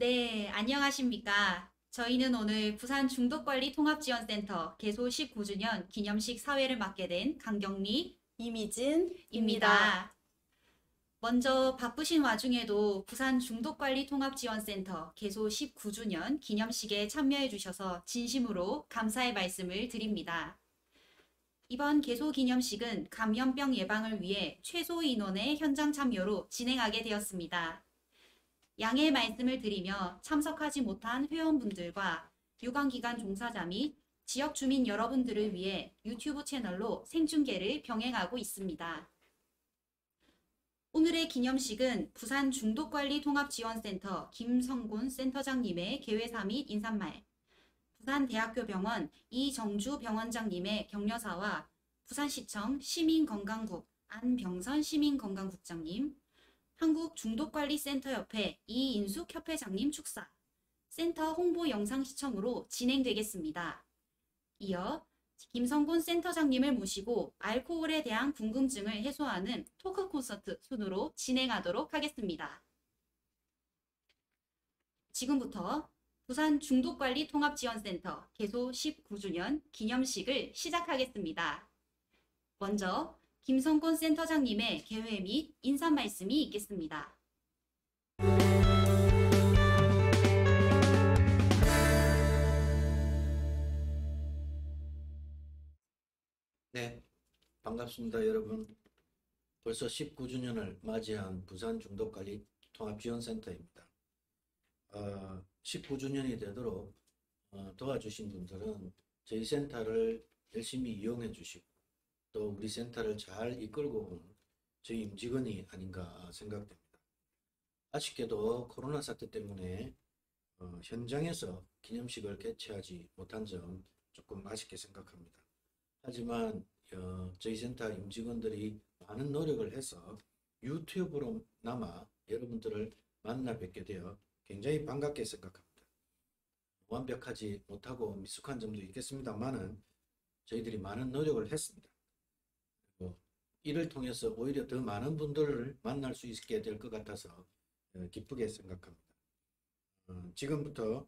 네, 안녕하십니까. 저희는 오늘 부산 중독관리 통합지원센터 개소 19주년 기념식 사회를 맡게 된 강경리입니다. 이미진입니다. 먼저 바쁘신 와중에도 부산 중독관리통합지원센터 개소 19주년 기념식에 참여해 주셔서 진심으로 감사의 말씀을 드립니다. 이번 개소 기념식은 감염병 예방을 위해 최소 인원의 현장 참여로 진행하게 되었습니다. 양해의 말씀을 드리며 참석하지 못한 회원분들과 유관기관 종사자 및 지역 주민 여러분들을 위해 유튜브 채널로 생중계를 병행하고 있습니다. 오늘의 기념식은 부산 중독관리통합지원센터 김성곤 센터장님의 개회사 및 인사말, 부산대학교병원 이정주 병원장님의 격려사와 부산시청 시민건강국 안병선 시민건강국장님, 한국중독관리센터협회 이인숙 협회장님 축사, 센터 홍보 영상 시청으로 진행되겠습니다. 이어 김성곤 센터장님을 모시고 알코올에 대한 궁금증을 해소하는 토크 콘서트 순으로 진행하도록 하겠습니다. 지금부터 부산 중독관리통합지원센터 개소 19주년 기념식을 시작하겠습니다. 먼저 김성곤 센터장님의 개회 및 인사 말씀이 있겠습니다. 네, 반갑습니다, 여러분. 벌써 19주년을 맞이한 부산 중독관리 통합지원센터입니다. 19주년이 되도록 도와주신 분들은 저희 센터를 열심히 이용해 주시고 또 우리 센터를 잘 이끌고 온 저희 임직원이 아닌가 생각됩니다. 아쉽게도 코로나 사태 때문에 현장에서 기념식을 개최하지 못한 점 조금 아쉽게 생각합니다. 하지만 저희 센터 임직원들이 많은 노력을 해서 유튜브로나마 여러분들을 만나 뵙게 되어 굉장히 반갑게 생각합니다. 완벽하지 못하고 미숙한 점도 있겠습니다만은 저희들이 많은 노력을 했습니다. 이를 통해서 오히려 더 많은 분들을 만날 수 있게 될 것 같아서 기쁘게 생각합니다. 지금부터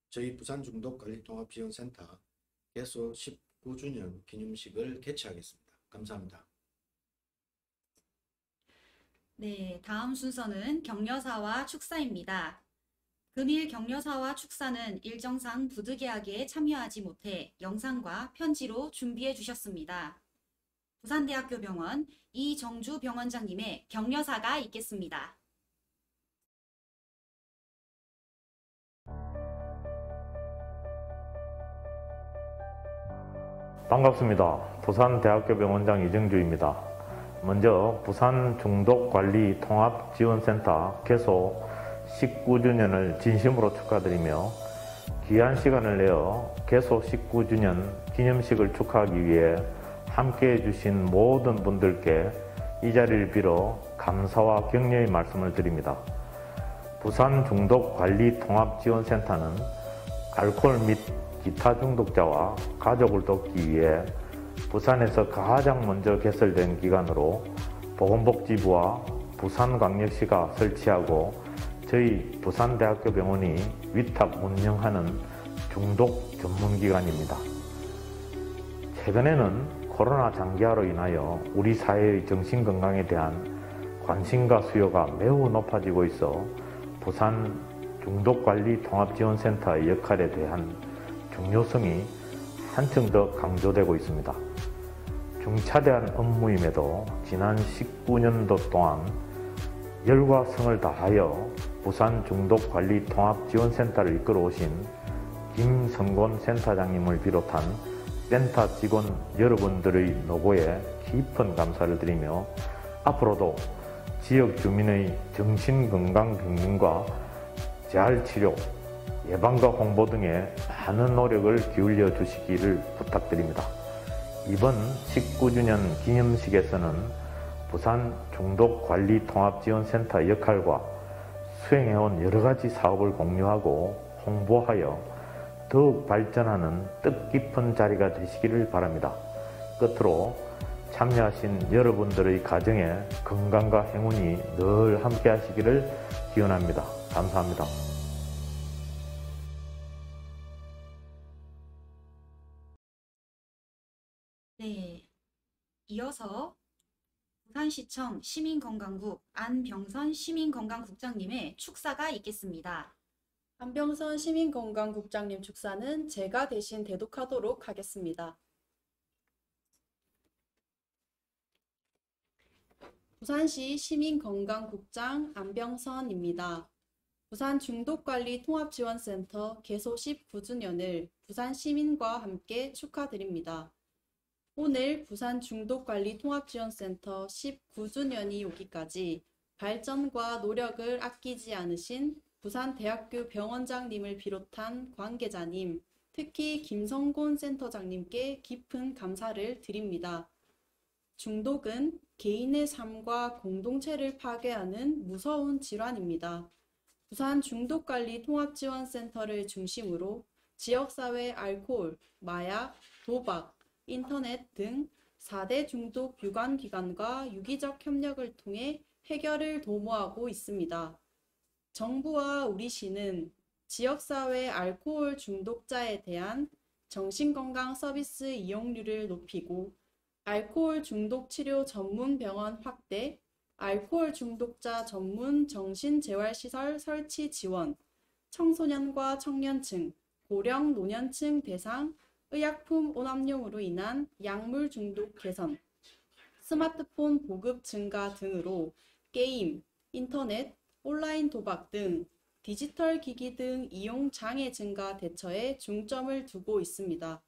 저희 부산중독관리통합지원센터 개소 19주년 기념식을 개최하겠습니다. 감사합니다. 네, 다음 순서는 격려사와 축사입니다. 금일 격려사와 축사는 일정상 부득이하게 참여하지 못해 영상과 편지로 준비해 주셨습니다. 부산대학교 병원 이정주 병원장님의 격려사가 있겠습니다. 반갑습니다. 부산대학교 병원장 이정주입니다. 먼저 부산중독관리통합지원센터 개소 19주년을 진심으로 축하드리며 귀한 시간을 내어 개소 19주년 기념식을 축하하기 위해 함께해 주신 모든 분들께 이 자리를 빌어 감사와 격려의 말씀을 드립니다. 부산중독관리통합지원센터는 알코올 및 기타 중독자와 가족을 돕기 위해 부산에서 가장 먼저 개설된 기관으로 보건복지부와 부산광역시가 설치하고 저희 부산대학교 병원이 위탁 운영하는 중독 전문기관입니다. 최근에는 코로나 장기화로 인하여 우리 사회의 정신건강에 대한 관심과 수요가 매우 높아지고 있어 부산 중독관리통합지원센터의 역할에 대한 중요성이 한층 더 강조되고 있습니다. 중차대한 업무임에도 지난 19년도 동안 열과 성을 다하여 부산 중독관리통합지원센터를 이끌어 오신 김성곤 센터장님을 비롯한 센터 직원 여러분들의 노고에 깊은 감사를 드리며 앞으로도 지역 주민의 정신건강 병진과 재활치료, 예방과 홍보 등에 많은 노력을 기울여 주시기를 부탁드립니다. 이번 19주년 기념식에서는 부산 중독관리통합지원센터 역할과 수행해온 여러가지 사업을 공유하고 홍보하여 더욱 발전하는 뜻깊은 자리가 되시기를 바랍니다. 끝으로 참여하신 여러분들의 가정에 건강과 행운이 늘 함께 하시기를 기원합니다. 감사합니다. 네, 이어서 부산시청 시민건강국 안병선 시민건강국장님의 축사가 있겠습니다. 안병선 시민건강국장님 축사는 제가 대신 대독하도록 하겠습니다. 부산시 시민건강국장 안병선입니다. 부산 중독관리 통합지원센터 개소 19주년을 부산 시민과 함께 축하드립니다. 오늘 부산 중독관리통합지원센터 19주년이 오기까지 발전과 노력을 아끼지 않으신 부산대학교 병원장님을 비롯한 관계자님, 특히 김성곤 센터장님께 깊은 감사를 드립니다. 중독은 개인의 삶과 공동체를 파괴하는 무서운 질환입니다. 부산 중독관리통합지원센터를 중심으로 지역사회 알코올, 마약, 도박, 인터넷 등 4대 중독 유관기관과 유기적 협력을 통해 해결을 도모하고 있습니다. 정부와 우리 시는 지역사회 알코올 중독자에 대한 정신건강 서비스 이용률을 높이고 알코올 중독 치료 전문 병원 확대, 알코올 중독자 전문 정신재활시설 설치 지원, 청소년과 청년층, 고령 노년층 대상 의약품 오남용으로 인한 약물 중독 개선, 스마트폰 보급 증가 등으로 게임, 인터넷, 온라인 도박 등 디지털 기기 등 이용 장애 증가 대처에 중점을 두고 있습니다.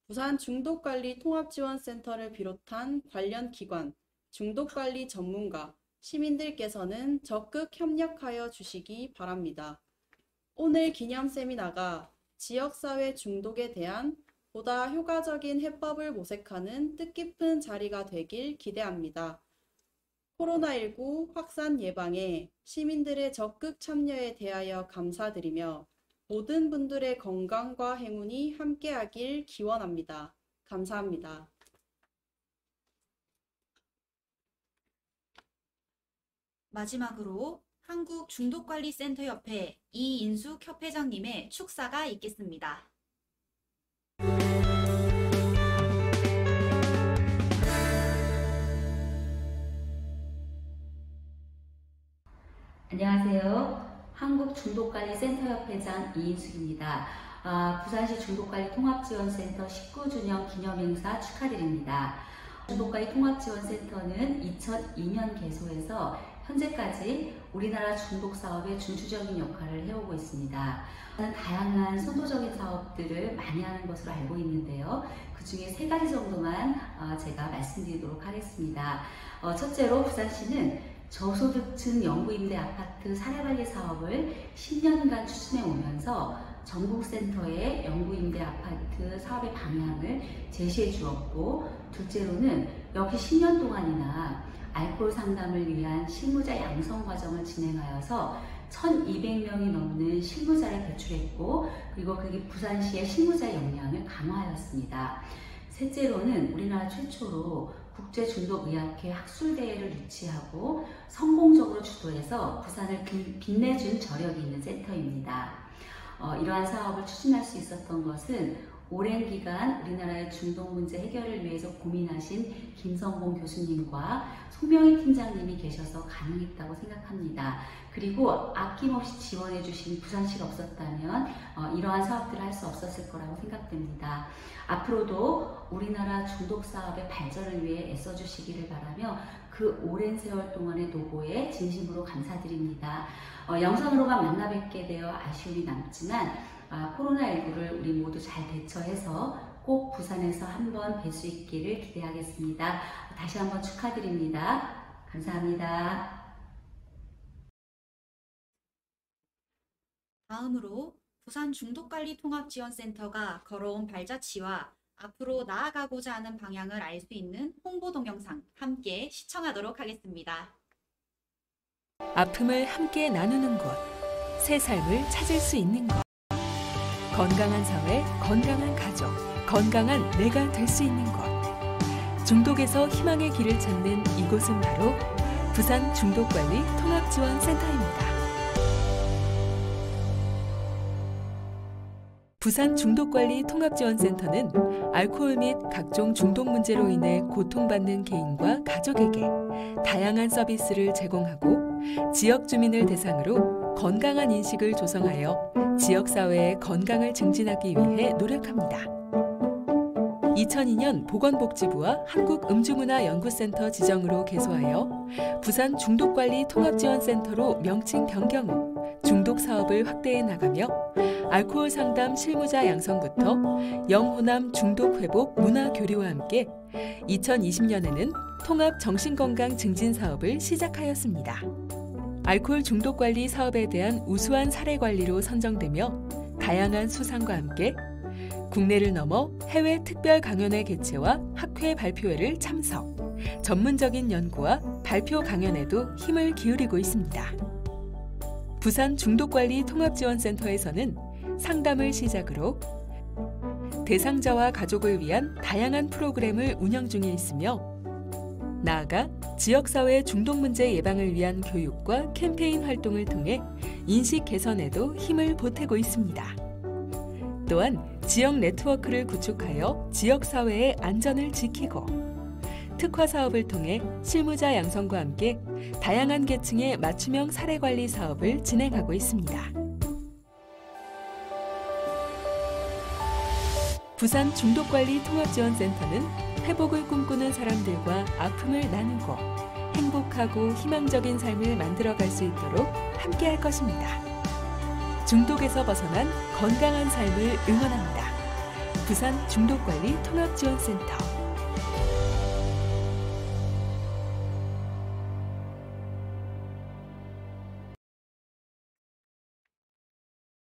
부산 중독관리통합지원센터를 비롯한 관련 기관, 중독관리 전문가, 시민들께서는 적극 협력하여 주시기 바랍니다. 오늘 기념 세미나가 지역사회 중독에 대한 보다 효과적인 해법을 모색하는 뜻깊은 자리가 되길 기대합니다. 코로나19 확산 예방에 시민들의 적극 참여에 대하여 감사드리며 모든 분들의 건강과 행운이 함께하길 기원합니다. 감사합니다. 마지막으로 한국중독관리센터협회 이인숙 협회장님의 축사가 있겠습니다. 안녕하세요. 한국중독관리센터협회장 이인숙입니다. 부산시 중독관리통합지원센터 19주년 기념행사 축하드립니다. 중독관리통합지원센터는 2002년 개소해서 현재까지 우리나라 중독사업의 중추적인 역할을 해오고 있습니다. 다양한 선도적인 사업들을 많이 하는 것으로 알고 있는데요. 그 중에 3가지 정도만 제가 말씀드리도록 하겠습니다. 첫째로 부산시는 저소득층 영구임대 아파트 사례관리 사업을 10년간 추진해 오면서 전국센터의 영구임대 아파트 사업의 방향을 제시해 주었고, 둘째로는 역시 10년 동안이나 알코올 상담을 위한 실무자 양성 과정을 진행하여서 1200명이 넘는 실무자를 배출했고, 그리고 그게 부산시의 실무자 역량을 강화하였습니다. 셋째로는 우리나라 최초로 국제중독의학회 학술대회를 유치하고 성공적으로 주도해서 부산을 빛내준 저력이 있는 센터입니다. 이러한 사업을 추진할 수 있었던 것은 오랜 기간 우리나라의 중독 문제 해결을 위해서 고민하신 김성곤 교수님과 송명희 팀장님이 계셔서 가능했다고 생각합니다. 그리고 아낌없이 지원해 주신 부산시가 없었다면 이러한 사업들을 할 수 없었을 거라고 생각됩니다. 앞으로도 우리나라 중독 사업의 발전을 위해 애써 주시기를 바라며 그 오랜 세월 동안의 노고에 진심으로 감사드립니다. 영상으로만 만나 뵙게 되어 아쉬움이 남지만 코로나19를 우리 모두 잘 대처해서 꼭 부산에서 한번 뵐 수 있기를 기대하겠습니다. 다시 한번 축하드립니다. 감사합니다. 다음으로 부산 중독관리통합지원센터가 걸어온 발자취와 앞으로 나아가고자 하는 방향을 알 수 있는 홍보 동영상 함께 시청하도록 하겠습니다. 아픔을 함께 나누는 곳, 새 삶을 찾을 수 있는 곳. 건강한 사회, 건강한 가족, 건강한 내가 될 수 있는 곳. 중독에서 희망의 길을 찾는 이곳은 바로 부산 중독관리 통합지원센터입니다. 부산 중독관리 통합지원센터는 알코올 및 각종 중독 문제로 인해 고통받는 개인과 가족에게 다양한 서비스를 제공하고 지역 주민을 대상으로 건강한 인식을 조성하여 지역사회의 건강을 증진하기 위해 노력합니다. 2002년 보건복지부와 한국음주문화연구센터 지정으로 개소하여 부산 중독관리 통합지원센터로 명칭 변경 후 중독 사업을 확대해 나가며 알코올 상담 실무자 양성부터 영호남 중독 회복 문화 교류와 함께 2020년에는 통합 정신건강 증진 사업을 시작하였습니다. 알코올 중독 관리 사업에 대한 우수한 사례 관리로 선정되며 다양한 수상과 함께 국내를 넘어 해외 특별 강연회 개최와 학회 발표회를 참석, 전문적인 연구와 발표 강연에도 힘을 기울이고 있습니다. 부산 중독관리 통합지원센터에서는 상담을 시작으로 대상자와 가족을 위한 다양한 프로그램을 운영 중에 있으며 나아가 지역사회 중독 문제 예방을 위한 교육과 캠페인 활동을 통해 인식 개선에도 힘을 보태고 있습니다. 또한 지역 네트워크를 구축하여 지역사회의 안전을 지키고 특화 사업을 통해 실무자 양성과 함께 다양한 계층의 맞춤형 사례관리 사업을 진행하고 있습니다. 부산 중독관리 통합지원센터는 회복을 꿈꾸는 사람들과 아픔을 나누고 행복하고 희망적인 삶을 만들어갈 수 있도록 함께할 것입니다. 중독에서 벗어난 건강한 삶을 응원합니다. 부산 중독관리 통합지원센터.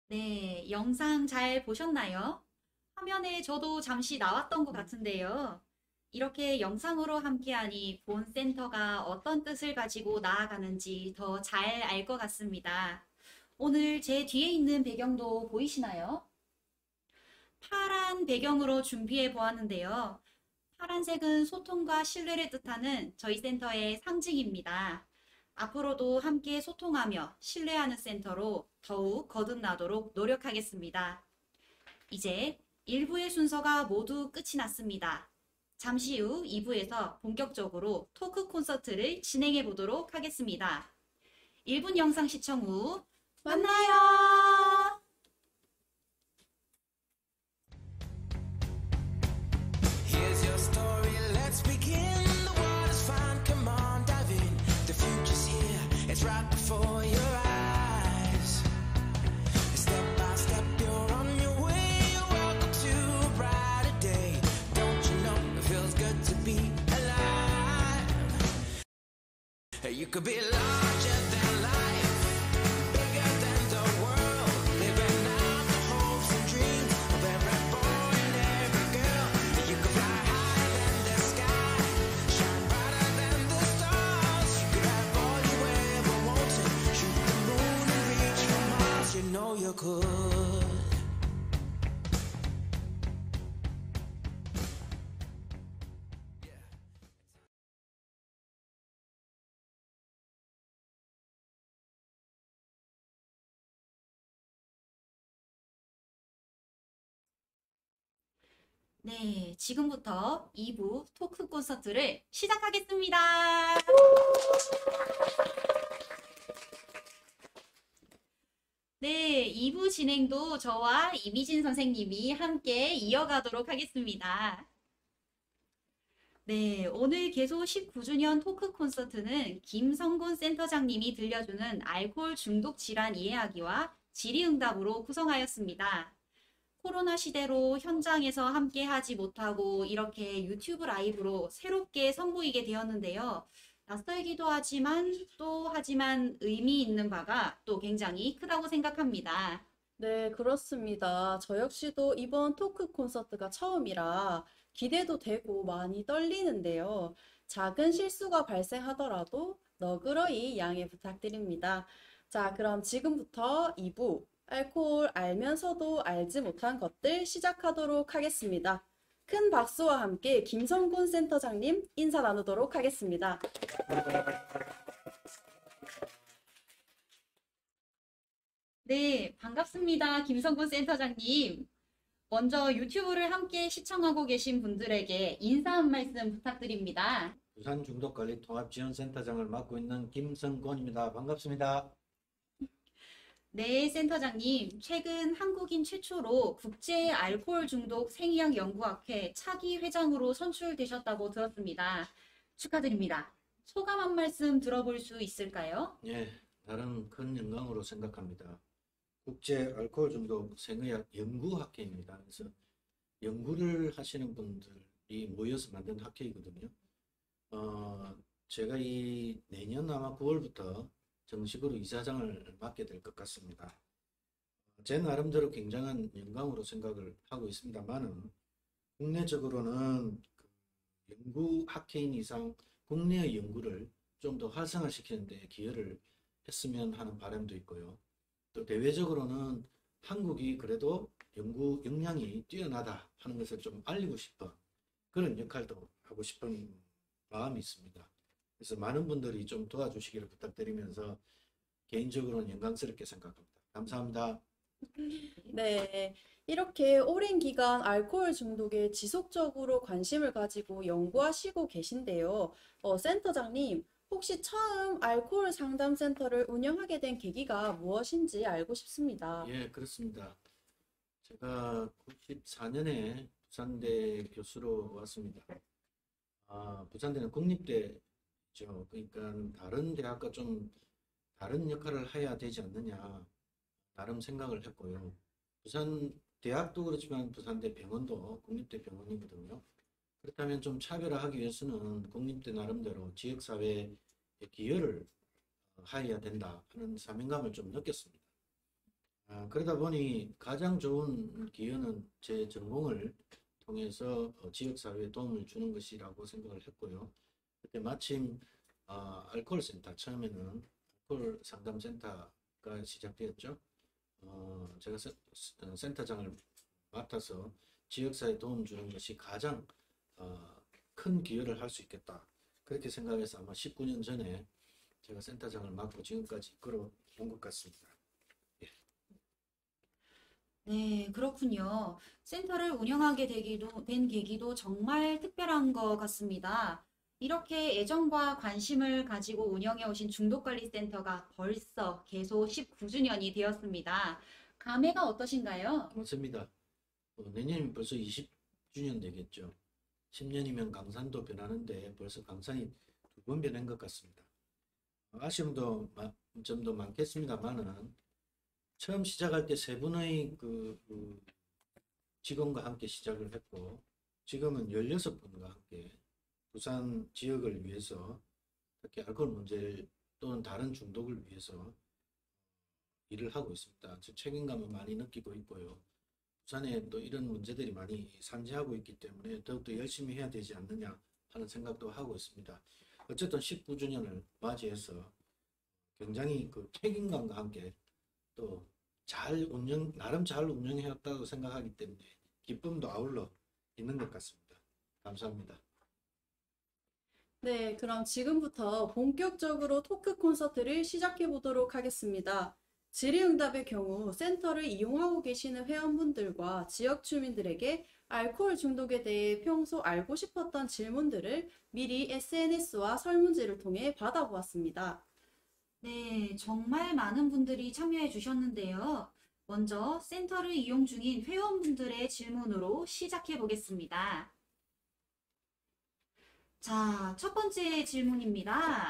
네, 영상 잘 보셨나요? 화면에 저도 잠시 나왔던 것 같은데요. 이렇게 영상으로 함께하니 본 센터가 어떤 뜻을 가지고 나아가는지 더 잘 알 것 같습니다. 오늘 제 뒤에 있는 배경도 보이시나요? 파란 배경으로 준비해 보았는데요. 파란색은 소통과 신뢰를 뜻하는 저희 센터의 상징입니다. 앞으로도 함께 소통하며 신뢰하는 센터로 더욱 거듭나도록 노력하겠습니다. 이제 1부의 순서가 모두 끝이 났습니다. 잠시 후 2부에서 본격적으로 토크 콘서트를 진행해 보도록 하겠습니다. 1분 영상 시청 후 만나요! Here's your story, let's begin. The world is fine, come on, dive in. The future's here, it's right before your eyes. Step by step, you're on your way. Welcome to a brighter day. Don't you know it feels good to be alive? You could be larger than life, bigger than the world, living out the hopes and dreams of every boy and every girl. You could fly higher than the sky, shine brighter than the stars. You could have all you ever wanted, shoot the moon and reach for Mars. You know you could. 네, 지금부터 2부 토크 콘서트를 시작하겠습니다. 네, 2부 진행도 저와 이미진 선생님이 함께 이어가도록 하겠습니다. 네, 오늘 개소 19주년 토크 콘서트는 김성곤 센터장님이 들려주는 알코올 중독 질환 이해하기와 질의응답으로 구성하였습니다. 코로나 시대로 현장에서 함께 하지 못하고 이렇게 유튜브 라이브로 새롭게 선보이게 되었는데요. 낯설기도 하지만 의미 있는 바가 또 굉장히 크다고 생각합니다. 네, 그렇습니다. 저 역시도 이번 토크 콘서트가 처음이라 기대도 되고 많이 떨리는데요. 작은 실수가 발생하더라도 너그러이 양해 부탁드립니다. 자, 그럼 지금부터 2부 알코올 알면서도 알지 못한 것들 시작하도록 하겠습니다. 큰 박수와 함께 김성곤 센터장님 인사 나누도록 하겠습니다. 네, 반갑습니다. 김성곤 센터장님. 먼저 유튜브를 함께 시청하고 계신 분들에게 인사 한 말씀 부탁드립니다. 부산 중독관리 통합지원센터장을 맡고 있는 김성곤입니다. 반갑습니다. 네, 센터장님. 최근 한국인 최초로 국제 알코올 중독 생의학 연구학회 차기 회장으로 선출되셨다고 들었습니다. 축하드립니다. 소감 한 말씀 들어볼 수 있을까요? 예, 나름 큰 영광으로 생각합니다. 국제 알코올 중독 생의학 연구학회입니다. 그래서 연구를 하시는 분들이 모여서 만든 학회이거든요. 제가 이 내년 아마 9월부터 정식으로 이사장을 맡게 될 것 같습니다. 제 나름대로 굉장한 영광으로 생각을 하고 있습니다만은 국내적으로는 그 연구 학회인 이상 국내의 연구를 좀 더 활성화시키는 데 기여를 했으면 하는 바람도 있고요. 또 대외적으로는 한국이 그래도 연구 역량이 뛰어나다 하는 것을 좀 알리고 싶은 그런 역할도 하고 싶은 마음이 있습니다. 그래서 많은 분들이 좀 도와주시기를 부탁드리면서 개인적으로는 영광스럽게 생각합니다. 감사합니다. 네, 이렇게 오랜 기간 알코올 중독에 지속적으로 관심을 가지고 연구하시고 계신데요. 센터장님, 혹시 처음 알코올 상담센터를 운영하게 된 계기가 무엇인지 알고 싶습니다. 예, 그렇습니다. 제가 94년에 부산대 교수로 왔습니다. 부산대는 국립대죠. 그러니까 다른 대학과 좀 다른 역할을 해야 되지 않느냐 나름 생각을 했고요. 부산 대학도 그렇지만 부산대 병원도 국립대 병원이거든요. 그렇다면 좀 차별화하기 위해서는 국립대 나름대로 지역사회에 기여를 하여야 된다 하는 사명감을 좀 느꼈습니다. 그러다 보니 가장 좋은 기여는 제 전공을 통해서 지역사회에 도움을 주는 것이라고 생각을 했고요. 그때 마침 알코올 센터, 처음에는 알코올 상담센터가 시작되었죠. 제가 센터장을 맡아서 지역사회에 도움 주는 것이 가장 큰 기여를 할 수 있겠다. 그렇게 생각해서 아마 19년 전에 제가 센터장을 맡고 지금까지 이끌어 온 것 같습니다. 네, 그렇군요. 센터를 운영하게 된 계기도 정말 특별한 것 같습니다. 이렇게 애정과 관심을 가지고 운영해 오신 중독관리센터가 벌써 개소 19주년이 되었습니다. 감회가 어떠신가요? 맞습니다. 내년이면 벌써 20주년 되겠죠. 10년이면 강산도 변하는데 벌써 강산이 2번 변한 것 같습니다. 아쉬움도 점도 많겠습니다만은 처음 시작할 때 세 분의 그 직원과 함께 시작을 했고 지금은 16분과 함께 부산 지역을 위해서 특히 알코올 문제 또는 다른 중독을 위해서 일을 하고 있습니다. 책임감을 많이 느끼고 있고요. 부산에 또 이런 문제들이 많이 산재하고 있기 때문에 더욱더 열심히 해야 되지 않느냐 하는 생각도 하고 있습니다. 어쨌든 19주년을 맞이해서 굉장히 그 책임감과 함께 또 나름 잘 운영해왔다고 생각하기 때문에 기쁨도 아울러 있는 것 같습니다. 감사합니다. 네, 그럼 지금부터 본격적으로 토크 콘서트를 시작해 보도록 하겠습니다. 질의응답의 경우 센터를 이용하고 계시는 회원분들과 지역 주민들에게 알코올 중독에 대해 평소 알고 싶었던 질문들을 미리 SNS와 설문지를 통해 받아보았습니다. 네, 정말 많은 분들이 참여해 주셨는데요. 먼저 센터를 이용 중인 회원분들의 질문으로 시작해 보겠습니다. 자, 첫 번째 질문입니다.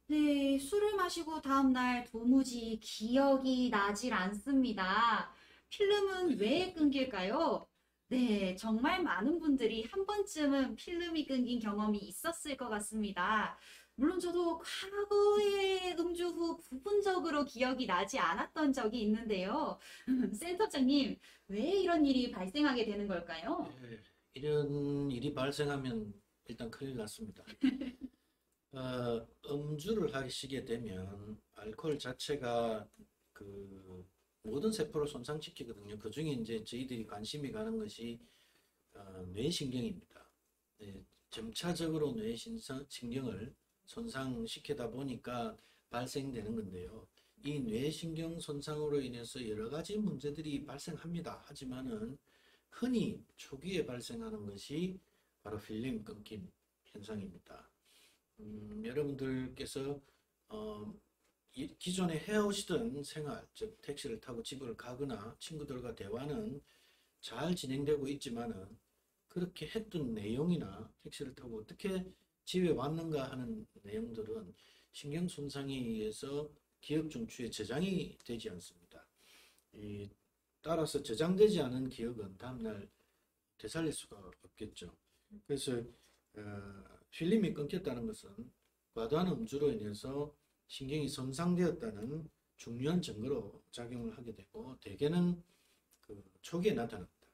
네, 술을 마시고 다음날 도무지 기억이 나질 않습니다. 필름은 왜 끊길까요? 네, 정말 많은 분들이 한 번쯤은 필름이 끊긴 경험이 있었을 것 같습니다. 물론 저도 과거에 음주 후 부분적으로 기억이 나지 않았던 적이 있는데요. 센터장님, 왜 이런 일이 발생하게 되는 걸까요? 이런 일이 발생하면 일단 큰일 났습니다. 음주를 하시게 되면 알코올 자체가 그 모든 세포를 손상시키거든요. 그 중에 이제 저희들이 관심이 가는 것이 뇌신경입니다. 네, 점차적으로 뇌신경을 손상시키다 보니까 발생되는 건데요. 이 뇌신경 손상으로 인해서 여러 가지 문제들이 발생합니다. 하지만은 흔히 초기에 발생하는 것이 바로 필름 끊김 현상입니다. 여러분들께서 기존에 해오시던 생활, 즉 택시를 타고 집을 가거나 친구들과 대화는 잘 진행되고 있지만은 그렇게 했던 내용이나 택시를 타고 어떻게 집에 왔는가 하는 내용들은 신경 손상에 의해서 기억 중추에 저장이 되지 않습니다. 따라서 저장되지 않은 기억은 다음날 되살릴 수가 없겠죠. 그래서 필름이 끊겼다는 것은 과도한 음주로 인해서 신경이 손상되었다는 중요한 증거로 작용을 하게 되고 대개는 초기에 나타납니다.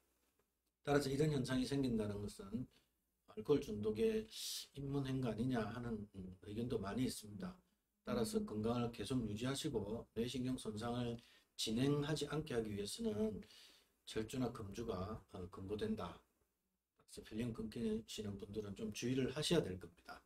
따라서 이런 현상이 생긴다는 것은 알코올 중독의 입문한 거 아니냐 하는 의견도 많이 있습니다. 따라서 건강을 계속 유지하시고 뇌신경 손상을 진행하지 않게 하기 위해서는 절주나 금주가 권고된다. 그래서 필름 끊기시는 분들은 좀 주의를 하셔야 될 겁니다.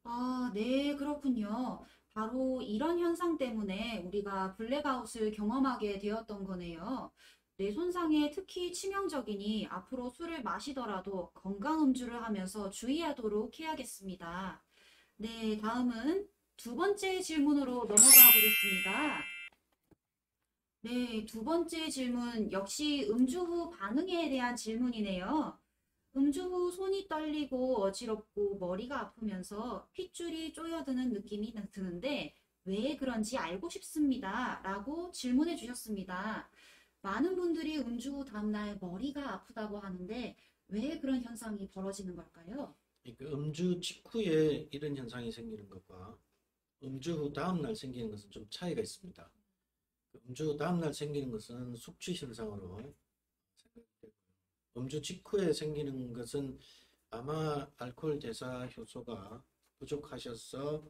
아, 네, 그렇군요. 바로 이런 현상 때문에 우리가 블랙아웃을 경험하게 되었던 거네요. 뇌 손상에 특히 치명적이니 앞으로 술을 마시더라도 건강 음주를 하면서 주의하도록 해야겠습니다. 네, 다음은 두 번째 질문으로 넘어가 보겠습니다. 네, 두 번째 질문 역시 음주 후 반응에 대한 질문이네요. 음주 후 손이 떨리고 어지럽고 머리가 아프면서 핏줄이 쪼여드는 느낌이 드는데 왜 그런지 알고 싶습니다. 라고 질문해 주셨습니다. 많은 분들이 음주 후 다음날 머리가 아프다고 하는데 왜 그런 현상이 벌어지는 걸까요? 그러니까 음주 직후에 이런 현상이 생기는 것과 음주 후 다음날 생기는 것은 좀 차이가 있습니다. 음주 후 다음날 생기는 것은 숙취 현상으로 생각되고요. 음주 직후에 생기는 것은 아마 알코올 대사 효소가 부족하셔서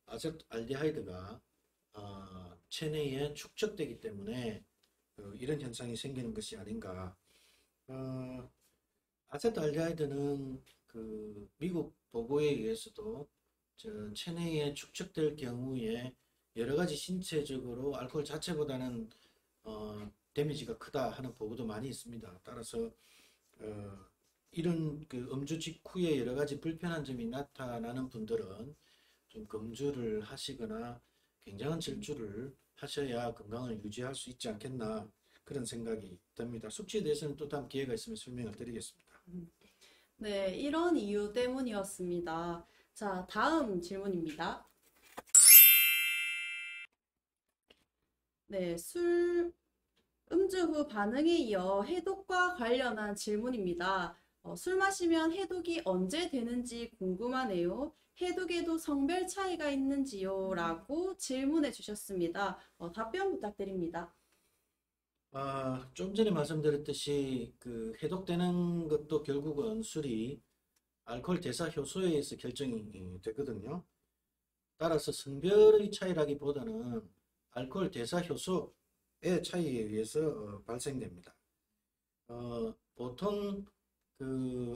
아세트알데하이드가 체내에 축적되기 때문에 이런 현상이 생기는 것이 아닌가. 아세트알데하이드는 미국 보고에 의해서도 체내에 축적될 경우에 여러 가지 신체적으로 알코올 자체보다는 데미지가 크다 하는 보고도 많이 있습니다. 따라서 이런 음주 직후에 여러 가지 불편한 점이 나타나는 분들은 좀 금주를 하시거나 굉장한 질주를 하셔야 건강을 유지할 수 있지 않겠나 그런 생각이 듭니다. 숙취에 대해서는 또 다음 기회가 있으면 설명을 드리겠습니다. 네, 이런 이유 때문이었습니다. 자, 다음 질문입니다. 네, 음주 후 반응에 이어 해독과 관련한 질문입니다. 술 마시면 해독이 언제 되는지 궁금하네요. 해독에도 성별 차이가 있는지요? 라고 질문해 주셨습니다. 답변 부탁드립니다. 좀 전에 말씀드렸듯이 해독되는 것도 결국은 술이 알코올 대사 효소에 의해서 결정이 되거든요. 따라서 성별의 차이라기보다는 알코올 대사 효소의 차이에 의해서 발생됩니다. 보통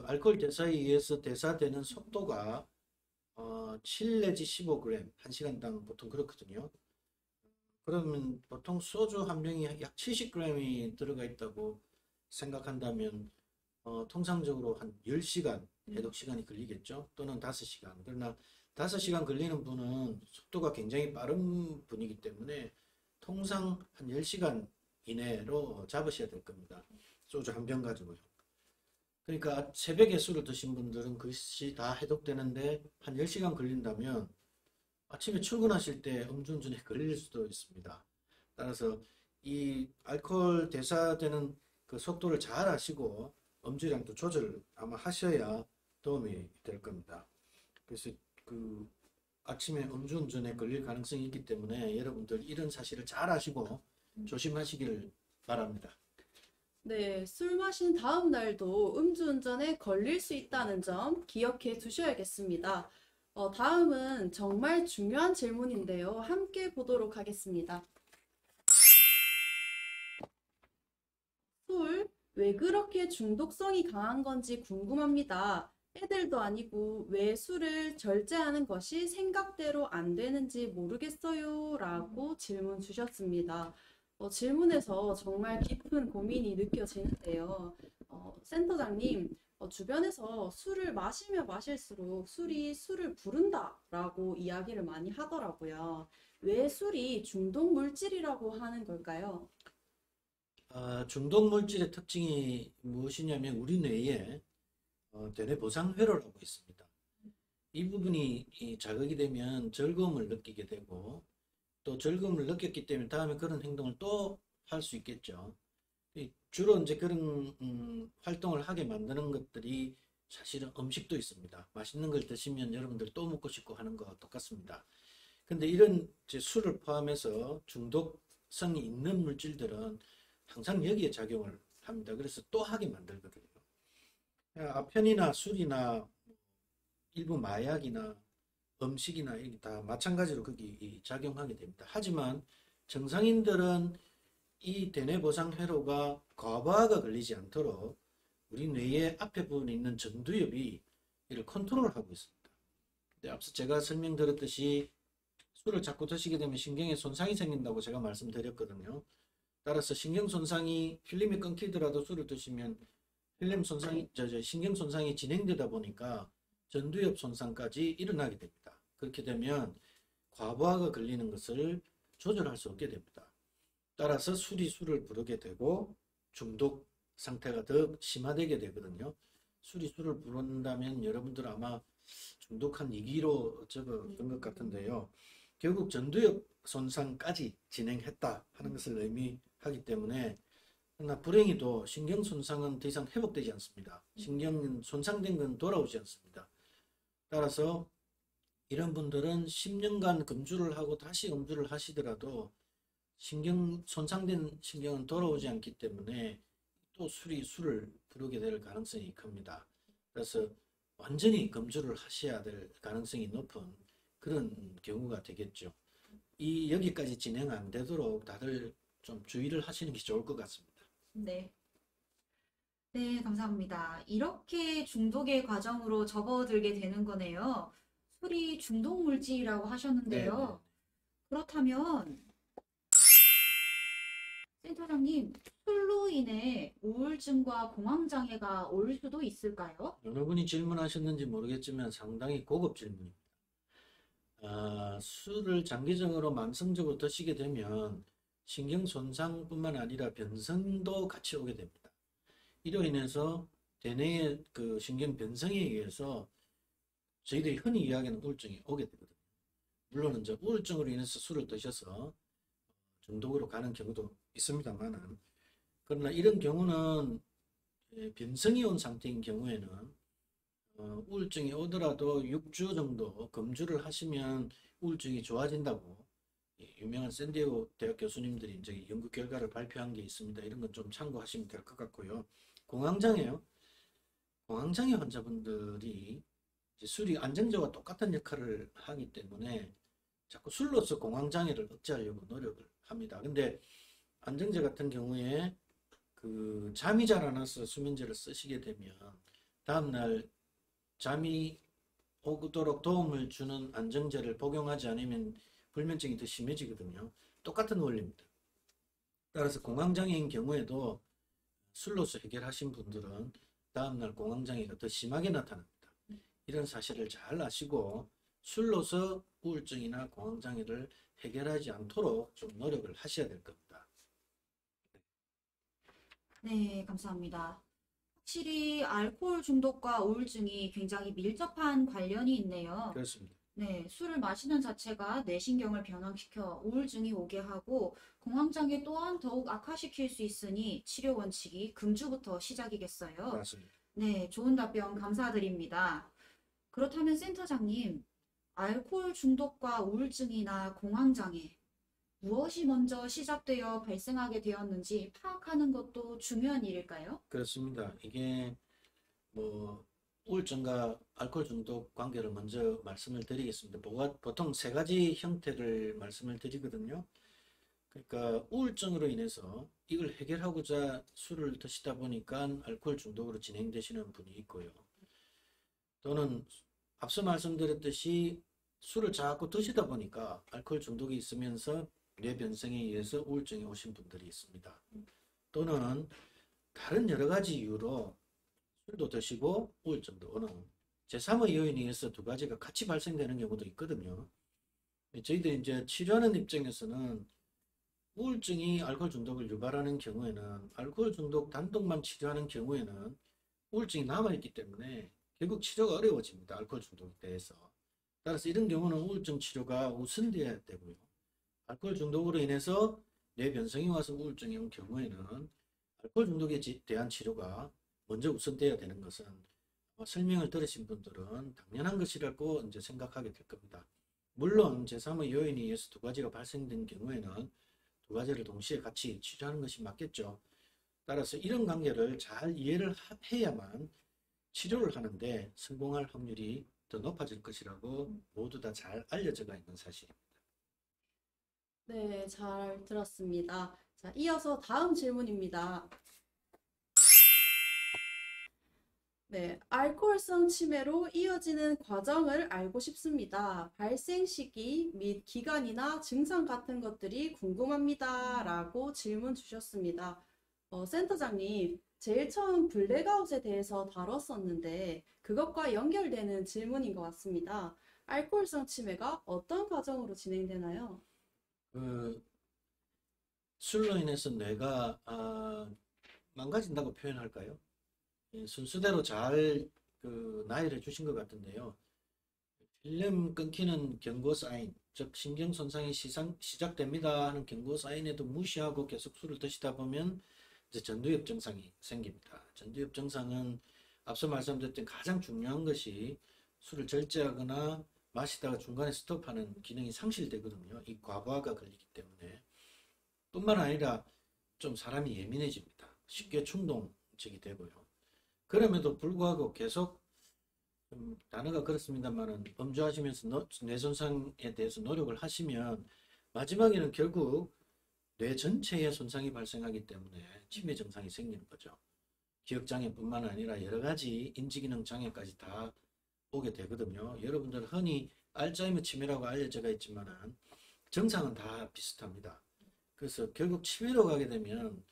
알코올 대사에 의해서 대사되는 속도가 7 내지 15g, 1시간당 보통 그렇거든요. 그러면 보통 소주 한 병이 약 70g이 들어가 있다고 생각한다면 통상적으로 한 10시간 해독 시간이 걸리겠죠. 또는 5시간. 그러나 5시간 걸리는 분은 속도가 굉장히 빠른 분이기 때문에 통상 한 10시간 이내로 잡으셔야 될 겁니다. 소주 한 병 가지고요. 그러니까 새벽에 술을 드신 분들은 그것이 다 해독되는데 한 10시간 걸린다면 아침에 출근하실 때 음주운전에 걸릴 수도 있습니다. 따라서 이 알코올 대사되는 그 속도를 잘 아시고 음주량도 조절 아마 하셔야 도움이 될 겁니다. 그래서 아침에 음주운전에 걸릴 가능성이 있기 때문에 여러분들 이런 사실을 잘 아시고 조심하시길 바랍니다. 네, 술 마신 다음 날도 음주운전에 걸릴 수 있다는 점 기억해 두셔야겠습니다. 다음은 정말 중요한 질문인데요. 함께 보도록 하겠습니다. 술, 왜 그렇게 중독성이 강한 건지 궁금합니다. 애들도 아니고 왜 술을 절제하는 것이 생각대로 안 되는지 모르겠어요 라고 질문 주셨습니다. 질문에서 정말 깊은 고민이 느껴지는데요. 센터장님, 주변에서 술을 마시면 마실수록 술이 술을 부른다 라고 이야기를 많이 하더라고요. 왜 술이 중독 물질이라고 하는 걸까요? 중독 물질의 특징이 무엇이냐면 우리 뇌에 대뇌 보상회로라고 있습니다. 이 부분이 자극이 되면 즐거움을 느끼게 되고 또 즐거움을 느꼈기 때문에 다음에 그런 행동을 또 할 수 있겠죠. 주로 이제 그런 활동을 하게 만드는 것들이 사실은 음식도 있습니다. 맛있는 걸 드시면 여러분들 또 먹고 싶고 하는 거와 똑같습니다. 근데 이런 이제 술을 포함해서 중독성이 있는 물질들은 항상 여기에 작용을 합니다. 그래서 또 하게 만들거든요. 아편이나 술이나 일부 마약이나 음식이나 이게 다 마찬가지로 거기 작용하게 됩니다. 하지만 정상인들은 이 대뇌보상 회로가 과부하가 걸리지 않도록 우리 뇌의 앞에 부분에 있는 전두엽이 이를 컨트롤하고 있습니다. 근데 앞서 제가 설명드렸듯이 술을 자꾸 드시게 되면 신경에 손상이 생긴다고 제가 말씀드렸거든요. 따라서 신경 손상이 필름이 끊기더라도 술을 드시면 필름 손상이 신경 손상이 진행되다 보니까 전두엽 손상까지 일어나게 됩니다. 그렇게 되면 과부하가 걸리는 것을 조절할 수 없게 됩니다. 따라서 술이 술을 부르게 되고 중독 상태가 더 심화되게 되거든요. 술이 술을 부른다면 여러분들 아마 중독한 2기로 적었던 것 같은데요. 결국 전두엽 손상까지 진행했다 하는 것을 의미하기 때문에 그러나 불행히도 신경 손상은 더 이상 회복되지 않습니다. 신경 손상된 건 돌아오지 않습니다. 따라서 이런 분들은 10년간 금주를 하고 다시 음주를 하시더라도 손상된 신경은 돌아오지 않기 때문에 또 술을 부르게 될 가능성이 큽니다. 그래서 완전히 금주를 하셔야 될 가능성이 높은 그런 경우가 되겠죠. 여기까지 진행 안 되도록 다들 좀 주의를 하시는 게 좋을 것 같습니다. 네. 네, 감사합니다. 이렇게 중독의 과정으로 접어들게 되는 거네요. 술이 중독 물질이라고 하셨는데요. 그렇다면 센터장님, 술로 인해 우울증과 공황장애가 올 수도 있을까요? 어느 분이 질문하셨는지 모르겠지만 상당히 고급 질문입니다. 술을 장기적으로 만성적으로 드시게 되면 신경 손상뿐만 아니라 변성도 같이 오게 됩니다. 이로 인해서 대뇌의 그 신경 변성에 의해서 저희들이 흔히 이야기하는 우울증이 오게 되거든요. 물론 이제 우울증으로 인해서 술을 드셔서 중독으로 가는 경우도 있습니다만은, 그러나 이런 경우는 변성이 온 상태인 경우에는 우울증이 오더라도 6주 정도 금주를 하시면 우울증이 좋아진다고 유명한 샌디에고 대학 교수님들이 이제 연구 결과를 발표한 게 있습니다. 이런 건 좀 참고하시면 될 것 같고요. 공황장애 환자분들이 이제 술이 안정제와 똑같은 역할을 하기 때문에 자꾸 술로서 공황장애를 억제하려고 노력을 합니다. 근데 안정제 같은 경우에 그 잠이 잘 안 와서 수면제를 쓰시게 되면 다음날 잠이 오도록 도움을 주는 안정제를 복용하지 않으면 불면증이 더 심해지거든요. 똑같은 원리입니다. 따라서 공황장애인 경우에도 술로서 해결하신 분들은 다음날 공황장애가 더 심하게 나타납니다. 이런 사실을 잘 아시고 술로서 우울증이나 공황장애를 해결하지 않도록 좀 노력을 하셔야 될 겁니다. 네, 감사합니다. 확실히 알코올 중독과 우울증이 굉장히 밀접한 관련이 있네요. 그렇습니다. 네, 술을 마시는 자체가 뇌신경을 변화시켜 우울증이 오게 하고 공황장애 또한 더욱 악화시킬 수 있으니 치료 원칙이 금주부터 시작이겠어요. 맞습니다. 네, 좋은 답변 감사드립니다. 그렇다면 센터장님, 알코올 중독과 우울증이나 공황장애, 무엇이 먼저 시작되어 발생하게 되었는지 파악하는 것도 중요한 일일까요? 그렇습니다. 이게 뭐 우울증과 알코올 중독 관계를 먼저 말씀을 드리겠습니다. 보통 세 가지 형태를 말씀을 드리거든요. 그러니까 우울증으로 인해서 이걸 해결하고자 술을 드시다 보니까 알코올 중독으로 진행되시는 분이 있고요. 또는 앞서 말씀드렸듯이 술을 자꾸 드시다 보니까 알코올 중독이 있으면서 뇌 변성에 의해서 우울증이 오신 분들이 있습니다. 또는 다른 여러 가지 이유로 술도 드시고 우울증도 오는 제3의 요인에 의해서 두 가지가 같이 발생되는 경우도 있거든요. 저희들이 이제 치료하는 입장에서는 우울증이 알코올 중독을 유발하는 경우에는 알코올 중독 단독만 치료하는 경우에는 우울증이 남아있기 때문에 결국 치료가 어려워집니다. 알코올 중독에 대해서. 따라서 이런 경우는 우울증 치료가 우선되어야 되고요. 알코올 중독으로 인해서 뇌 변성이 와서 우울증이 온 경우에는 알코올 중독에 대한 치료가 먼저 우선되어야 되는 것은 설명을 들으신 분들은 당연한 것이라고 이제 생각하게 될 겁니다. 물론 제3의 요인에 의해서 두 가지가 발생된 경우에는 두 가지를 동시에 같이 치료하는 것이 맞겠죠. 따라서 이런 관계를 잘 이해를 해야만 치료를 하는데 성공할 확률이 더 높아질 것이라고 모두 다 잘 알려져가 있는 사실입니다. 네, 잘 들었습니다. 자, 이어서 다음 질문입니다. 네, 알코올성 치매로 이어지는 과정을 알고 싶습니다. 발생 시기 및 기간이나 증상 같은 것들이 궁금합니다. 라고 질문 주셨습니다. 센터장님, 제일 처음 블랙아웃에 대해서 다뤘었는데 그것과 연결되는 질문인 것 같습니다. 알코올성 치매가 어떤 과정으로 진행되나요? 술로 인해서 뇌가 망가진다고 표현할까요? 순서대로 잘 나열해 주신 것 같은데요. 필름 끊기는 경고 사인, 즉 신경 손상이 시작됩니다 하는 경고 사인에도 무시하고 계속 술을 드시다 보면 이제 전두엽 증상이 생깁니다. 전두엽 증상은 앞서 말씀드렸던 가장 중요한 것이 술을 절제하거나 마시다가 중간에 스톱하는 기능이 상실되거든요. 이 과부하가 걸리기 때문에. 뿐만 아니라 좀 사람이 예민해집니다. 쉽게 충동적이 되고요. 그럼에도 불구하고 계속 단어가 그렇습니다만은 음주하시면서 뇌 손상에 대해서 노력을 하시면 마지막에는 결국 뇌 전체에 손상이 발생하기 때문에 치매 증상이 생기는 거죠. 기억장애뿐만 아니라 여러 가지 인지기능 장애까지 다 오게 되거든요. 여러분들 흔히 알츠하이머 치매라고 알려져 있지만은 증상은 다 비슷합니다. 그래서 결국 치매로 가게 되면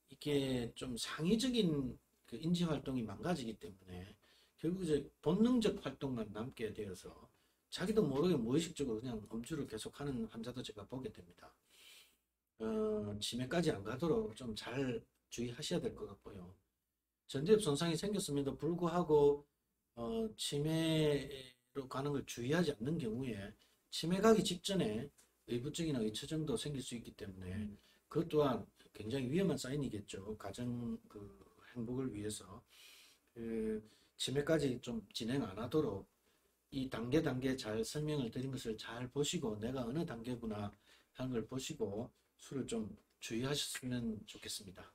이게 좀 상위적인 그 인지 활동이 망가지기 때문에 결국 이제 본능적 활동만 남게 되어서 자기도 모르게 무의식적으로 그냥 음주를 계속하는 환자도 제가 보게 됩니다. 치매까지 안 가도록 좀 잘 주의하셔야 될 것 같고요. 전두엽 손상이 생겼음에도 불구하고 치매로 가는 걸 주의하지 않는 경우에 치매 가기 직전에 의부증이나 의처증도 생길 수 있기 때문에 그것 또한 굉장히 위험한 사인이겠죠. 가정 행복을 위해서 치매까지 좀 진행 안 하도록 이 단계 잘 설명을 드린 것을 잘 보시고 내가 어느 단계구나 하는 걸 보시고 술을 좀 주의하셨으면 좋겠습니다.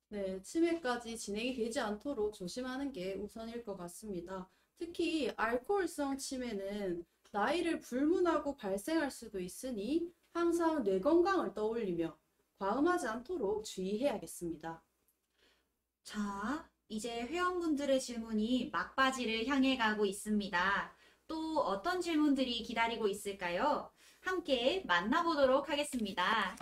네, 치매까지 진행이 되지 않도록 조심하는 게 우선일 것 같습니다. 특히 알코올성 치매는 나이를 불문하고 발생할 수도 있으니 항상 뇌 건강을 떠올리며 과음하지 않도록 주의해야겠습니다. 자, 이제 회원분들의 질문이 막바지를 향해 가고 있습니다. 또 어떤 질문들이 기다리고 있을까요? 함께 만나보도록 하겠습니다.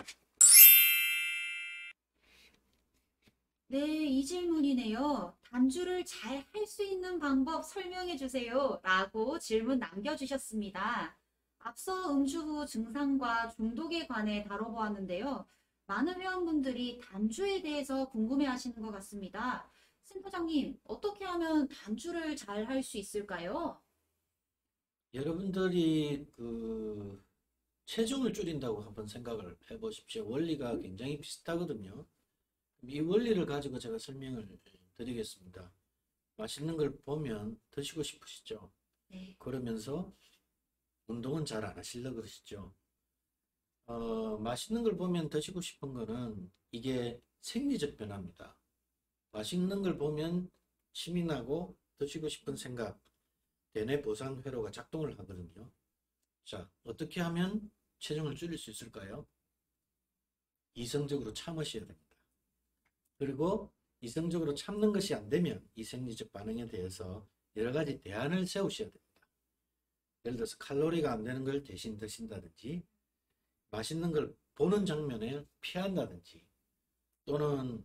네, 이 질문이네요. 단주를 잘 할 수 있는 방법 설명해 주세요. 라고 질문 남겨주셨습니다. 앞서 음주 후 증상과 중독에 관해 다뤄보았는데요. 많은 회원분들이 단주에 대해서 궁금해 하시는 것 같습니다. 센터장님, 어떻게 하면 단주를 잘 할 수 있을까요? 여러분들이 체중을 줄인다고 한번 생각을 해보십시오. 원리가 굉장히 비슷하거든요. 이 원리를 가지고 제가 설명을 드리겠습니다. 맛있는 걸 보면 드시고 싶으시죠? 네. 그러면서 운동은 잘 안 하시려고 그러시죠? 맛있는 걸 보면 드시고 싶은 거는 이게 생리적 변화입니다. 맛있는 걸 보면 침이 나고 드시고 싶은 생각, 대뇌 보상 회로가 작동을 하거든요. 자, 어떻게 하면 체중을 줄일 수 있을까요? 이성적으로 참으셔야 됩니다. 그리고 이성적으로 참는 것이 안 되면 이 생리적 반응에 대해서 여러 가지 대안을 세우셔야 됩니다. 예를 들어서 칼로리가 안 되는 걸 대신 드신다든지, 맛있는 걸 보는 장면을 피한다든지, 또는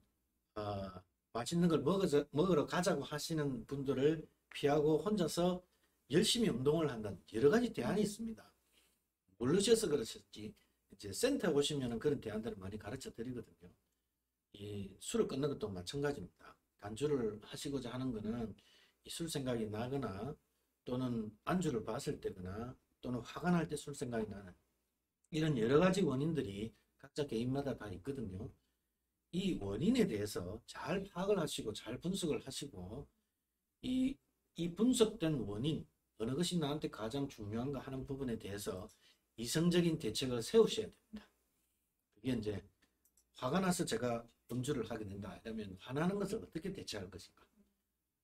맛있는 걸 먹으러 가자고 하시는 분들을 피하고 혼자서 열심히 운동을 한다든지 여러 가지 대안이 있습니다. 모르셔서 그러셨지 이제 센터에 오시면 그런 대안들을 많이 가르쳐 드리거든요. 이 술을 끊는 것도 마찬가지입니다. 단주를 하시고자 하는 것은 이 술 생각이 나거나 또는 안주를 봤을 때거나 또는 화가 날 때 술 생각이 나는 이런 여러 가지 원인들이 각자 개인마다 다 있거든요. 이 원인에 대해서 잘 파악을 하시고 잘 분석을 하시고 이 분석된 원인, 어느 것이 나한테 가장 중요한가 하는 부분에 대해서 이성적인 대책을 세우셔야 됩니다. 그게 이제 화가 나서 제가 음주를 하게 된다 이러면 화나는 것을 어떻게 대처할 것인가,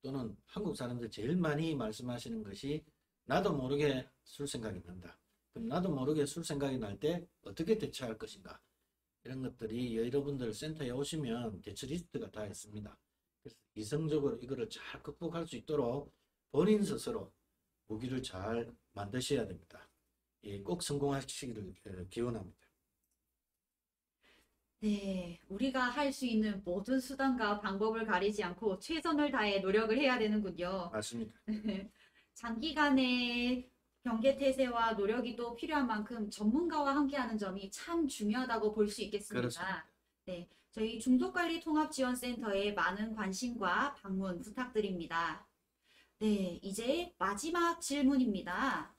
또는 한국 사람들 제일 많이 말씀하시는 것이 나도 모르게 술 생각이 난다. 그럼 나도 모르게 술 생각이 날 때 어떻게 대처할 것인가, 이런 것들이 여러분들 센터에 오시면 대처 리스트가 다 있습니다. 그래서 이성적으로 이거를 잘 극복할 수 있도록 본인 스스로 무기를 잘 만드셔야 됩니다. 꼭 성공하시기를 기원합니다. 네, 우리가 할 수 있는 모든 수단과 방법을 가리지 않고 최선을 다해 노력을 해야 되는군요. 맞습니다. 장기간의 경계태세와 노력이 또 필요한 만큼 전문가와 함께하는 점이 참 중요하다고 볼 수 있겠습니다. 그렇습니다. 네, 저희 중독관리통합지원센터에 많은 관심과 방문 부탁드립니다. 네, 이제 마지막 질문입니다.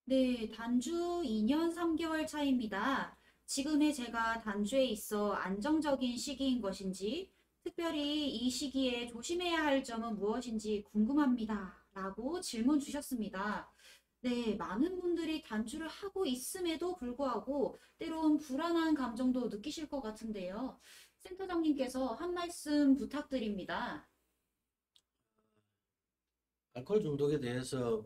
네, 단주 2년 3개월 차입니다. 지금의 제가 단주에 있어 안정적인 시기인 것인지, 특별히 이 시기에 조심해야 할 점은 무엇인지 궁금합니다. 라고 질문 주셨습니다. 네, 많은 분들이 단주를 하고 있음에도 불구하고 때론 불안한 감정도 느끼실 것 같은데요. 센터장님께서 한 말씀 부탁드립니다. 알코올 중독에 대해서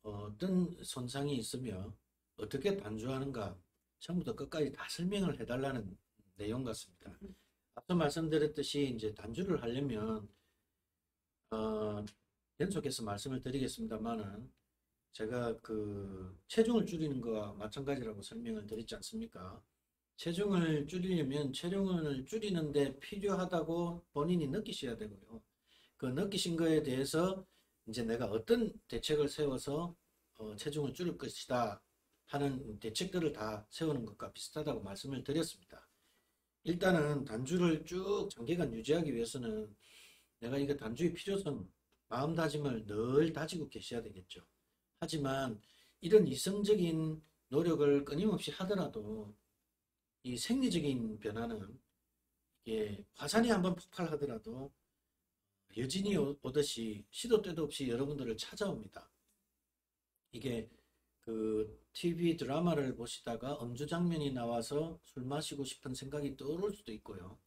어떤 손상이 있으며 어떻게 단주하는가 처음부터 끝까지 다 설명을 해달라는 내용 같습니다. 앞서 말씀드렸듯이 이제 단주를 하려면 연속해서 말씀을 드리겠습니다만은 제가 그 체중을 줄이는 거와 마찬가지라고 설명을 드렸지 않습니까? 체중을 줄이려면 체중을 줄이는데 필요하다고 본인이 느끼셔야 되고요. 그 느끼신 거에 대해서 이제 내가 어떤 대책을 세워서 체중을 줄일 것이다 하는 대책들을 다 세우는 것과 비슷하다고 말씀을 드렸습니다. 일단은 단주를 쭉 장기간 유지하기 위해서는 내가 이거 단주의 필요성, 마음다짐을 늘 다지고 계셔야 되겠죠. 하지만 이런 이성적인 노력을 끊임없이 하더라도 이 생리적인 변화는 이게 화산이 한번 폭발하더라도 여진이 오듯이 시도 때도 없이 여러분들을 찾아옵니다. 이게 그 TV 드라마를 보시다가 음주 장면이 나와서 술 마시고 싶은 생각이 떠오를 수도 있고요.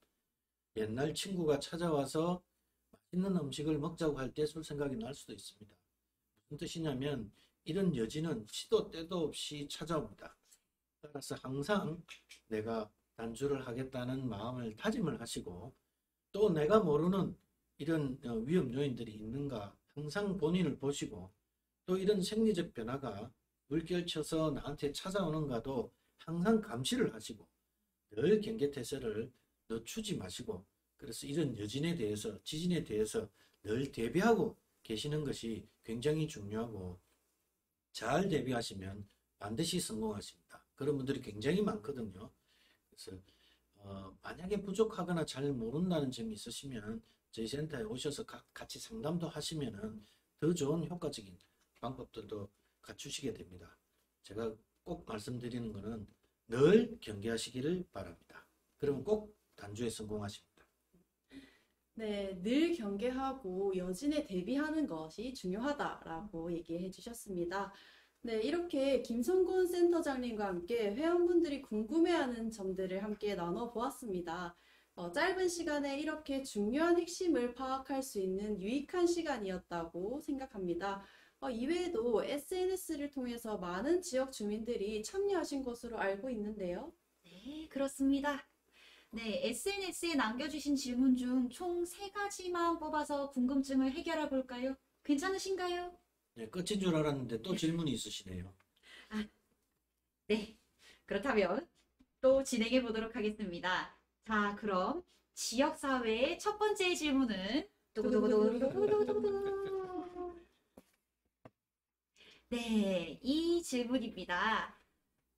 옛날 친구가 찾아와서 맛있는 음식을 먹자고 할 때 술 생각이 날 수도 있습니다. 무슨 뜻이냐면 이런 여진은 시도 때도 없이 찾아옵니다. 따라서 항상 내가 단주를 하겠다는 마음을 다짐을 하시고 또 내가 모르는 이런 위험 요인들이 있는가 항상 본인을 보시고 또 이런 생리적 변화가 물결쳐서 나한테 찾아오는가도 항상 감시를 하시고 늘 경계태세를 늦추지 마시고 그래서 이런 여진에 대해서 지진에 대해서 늘 대비하고 계시는 것이 굉장히 중요하고 잘 대비하시면 반드시 성공하십니다. 그런 분들이 굉장히 많거든요. 그래서 만약에 부족하거나 잘 모른다는 점이 있으시면 저희 센터에 오셔서 같이 상담도 하시면은 더 좋은 효과적인 방법들도 갖추시게 됩니다. 제가 꼭 말씀드리는 것은 늘 경계하시기를 바랍니다. 그러면 꼭 단주에 성공하십니다. 네, 늘 경계하고 여진에 대비하는 것이 중요하다라고 얘기해 주셨습니다. 네, 이렇게 김성곤 센터장님과 함께 회원분들이 궁금해하는 점들을 함께 나눠보았습니다. 짧은 시간에 이렇게 중요한 핵심을 파악할 수 있는 유익한 시간이었다고 생각합니다. 이외에도 SNS를 통해서 많은 지역 주민들이 참여하신 것으로 알고 있는데요. 네, 그렇습니다. 네, SNS에 남겨주신 질문 중 총 3가지만 뽑아서 궁금증을 해결해 볼까요? 괜찮으신가요? 네, 끝인 줄 알았는데 또 질문이 있으시네요. 네, 그렇다면 또 진행해 보도록 하겠습니다. 자, 그럼 지역사회의 첫 번째 질문은 두구두구두구두구두구두구. 네, 이 질문입니다.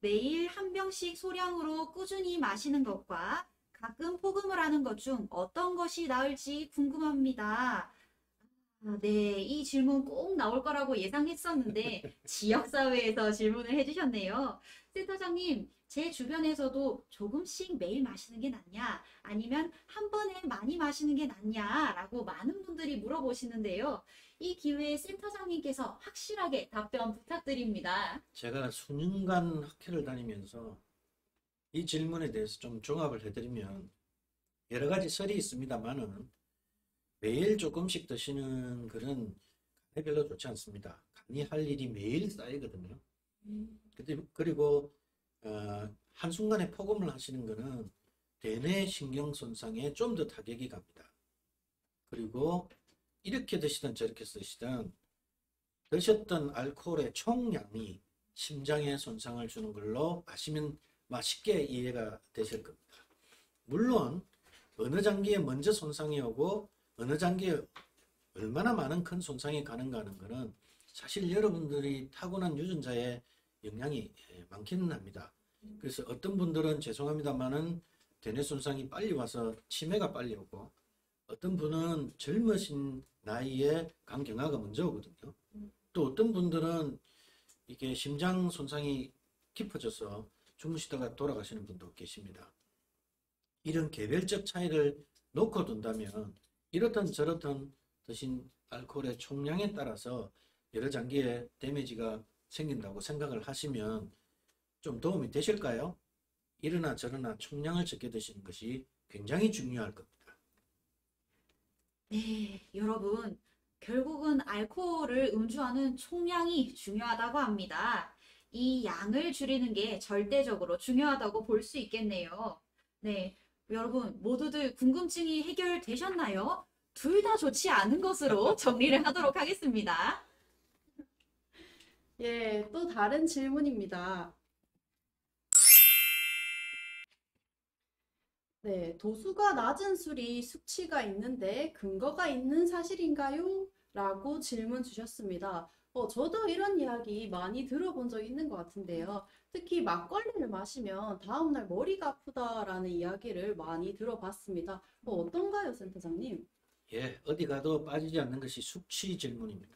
매일 한 병씩 소량으로 꾸준히 마시는 것과 가끔 포금을 하는 것 중 어떤 것이 나을지 궁금합니다. 네, 이 질문 꼭 나올 거라고 예상했었는데 지역사회에서 질문을 해주셨네요. 센터장님, 제 주변에서도 조금씩 매일 마시는 게 낫냐, 아니면 한 번에 많이 마시는 게 낫냐라고 많은 분들이 물어보시는데요. 이 기회에 센터장님께서 확실하게 답변 부탁드립니다. 제가 수년간 학회를 다니면서 이 질문에 대해서 좀 종합을 해드리면 여러 가지 설이 있습니다만은 매일 조금씩 드시는 것은 간에 별로 좋지 않습니다. 간이 할 일이 매일 쌓이거든요. 그리고 한순간에 포금을 하시는 것은 대뇌 신경 손상에 좀 더 타격이 갑니다. 그리고 이렇게 드시든 저렇게 드시든 드셨던 알코올의 총량이 심장에 손상을 주는 걸로 쉽게 이해가 되실 겁니다. 물론 어느 장기에 먼저 손상이 오고 어느 장기에 얼마나 많은 큰 손상이 가는가 하는 것은 사실 여러분들이 타고난 유전자에 영향이 많기는 합니다. 그래서 어떤 분들은 죄송합니다만은 대뇌 손상이 빨리 와서 치매가 빨리 오고, 어떤 분은 젊으신 나이에 간경화가 먼저 오거든요. 또 어떤 분들은 이게 심장 손상이 깊어져서 주무시다가 돌아가시는 분도 계십니다. 이런 개별적 차이를 놓고 둔다면 이렇든 저렇든 드신 알코올의 총량에 따라서 여러 장기에 데미지가 생긴다고 생각을 하시면 좀 도움이 되실까요? 이러나 저러나 총량을 적게 드시는 것이 굉장히 중요할 겁니다. 네, 여러분, 결국은 알코올을 음주하는 총량이 중요하다고 합니다. 이 양을 줄이는 게 절대적으로 중요하다고 볼 수 있겠네요. 네, 여러분, 모두들 궁금증이 해결되셨나요? 둘 다 좋지 않은 것으로 정리를 하도록 하겠습니다. 예, 또 다른 질문입니다. 네, 도수가 낮은 술이 숙취가 있는데 근거가 있는 사실인가요? 라고 질문 주셨습니다. 저도 이런 이야기 많이 들어본 적 있는 것 같은데요. 특히 막걸리를 마시면 다음날 머리가 아프다라는 이야기를 많이 들어봤습니다. 어떤가요, 센터장님? 예, 어디 가도 빠지지 않는 것이 숙취 질문입니다.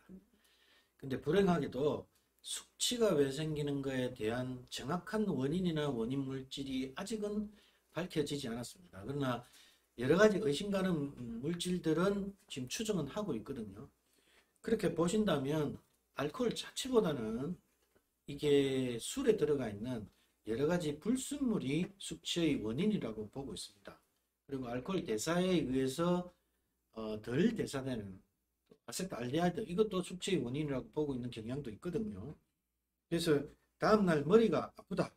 근데 불행하게도 숙취가 왜 생기는 거에 대한 정확한 원인이나 원인 물질이 아직은 밝혀지지 않았습니다. 그러나 여러 가지 의심 가는 물질들은 지금 추정은 하고 있거든요. 그렇게 보신다면 알코올 자체보다는 이게 술에 들어가 있는 여러 가지 불순물이 숙취의 원인이라고 보고 있습니다. 그리고 알코올 대사에 의해서 덜 대사되는 아세트알데히드, 이것도 숙취의 원인이라고 보고 있는 경향도 있거든요. 그래서 다음날 머리가 아프다,